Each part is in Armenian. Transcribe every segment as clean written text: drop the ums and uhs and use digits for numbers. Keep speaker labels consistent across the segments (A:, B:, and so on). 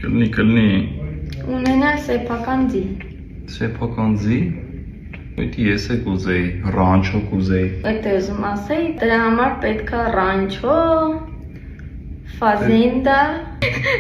A: Կլնի
B: Ունենալ սեփական ձի
A: Սեփական ձի Պետք է ես է կուզեի Ռանչո կուզեի
B: Այդ է ուզում ասեի Դրա համար պետք է ռանչո Ֆազենդա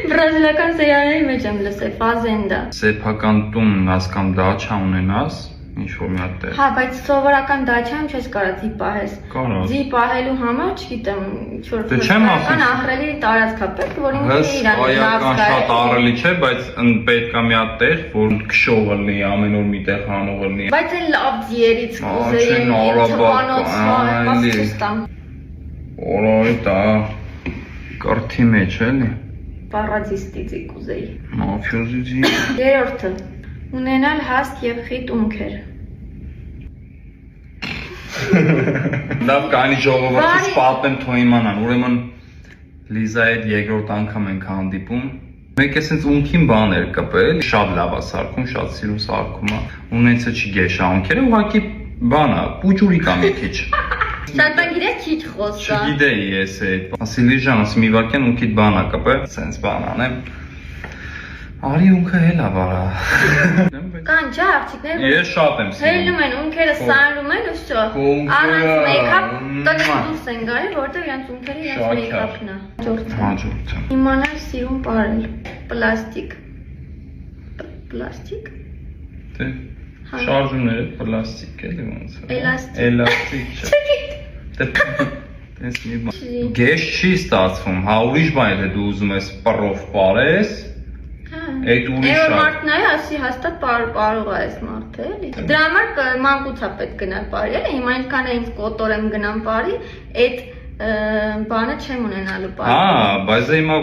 B: Բրազիլական սերիալների մեջ եմ լսել Ֆազենդա
A: Սեփական տուն հասկամ դաչա ունենաս Ինչ-որ մի հատ տեղ
B: Հա, բայց սովորական դաչայում չես կարա ձի պահես
A: Կարա
B: Ձի պահելու համար, չգիտեմ, ինչ-որ
A: Դե չեմ ասում
B: հսկայական ահռելի տարածք է պետք, որ ինքը
A: Հսկայական շատ ահռելի չէ, բայց պետք է մի հատ տեղ, որ քշողը լինի, ամեն օր մի տեղ հանողը լինի
B: Բայց այն լավ ձիերից կուզեի,
A: Օրայ դա կրթի մեջ էլի
B: Պարադիստի ձի կուզեի
A: Մաֆիոզի ձի
B: Երորդը Ունենալ հաստ և խիտ ունքեր
A: Լավ կանի ժողովրդից պատմեմ թող իմանան, ուրեմն Լիզայի հետ երկրորդ անգամ ենք հանդիպում Մեկ է սենց ունքին բաներ կպել, շատ լավ է սարքում, շատ սիրուն սարքում է Ունեցը չի գեշա ունքերը, ուղղակի բան է, պուջուրիկ է մի քիչ
B: Շատ բան գիրես քիչ խոսա
A: Չգիտեի ես այդ Ասի Լիժան, ասի մի վարկյան ունքիդ բան է կպել, սենց բան անեմ Արի ունքը հելա վարա
B: Կան ջա աղջիկներ
A: Ես շատ եմ սիրում
B: Հելնում են, ունքերը սարում են ու շո Առանց մեյքապ տնից դուրս են գալի, որտև իրենց ունքերը իրենց մեյքապն է
A: Հաջորդը
B: Իմանալ սիրուն պարել Պլաստիկ Պլաստիկ
A: Դե շարժումները պլաստիկ էլի ոնց
B: Էլաստիկ
A: Տես մի բան Գեշ չի ստացվում, հա ուրիշ բան է դու ուզում ես պռով պարես Այդ ուրիշ
B: է մարդն այ ասի հաստատ կարող է այս մարդը էլի Դրա համար մանկուց է պետք գնալ պարի էլի Հիմա այնքան է ինձ կոտոր եմ գնամ պարի Այդ բանը չեմ ունենալու պարի
A: Հա, բայց հիմա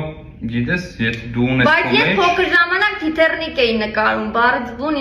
A: գիտես, եթե դու ունես
B: Բայց ես փոքր ժամանակ թիթեռնիկ էի նկարում, բարդ բուն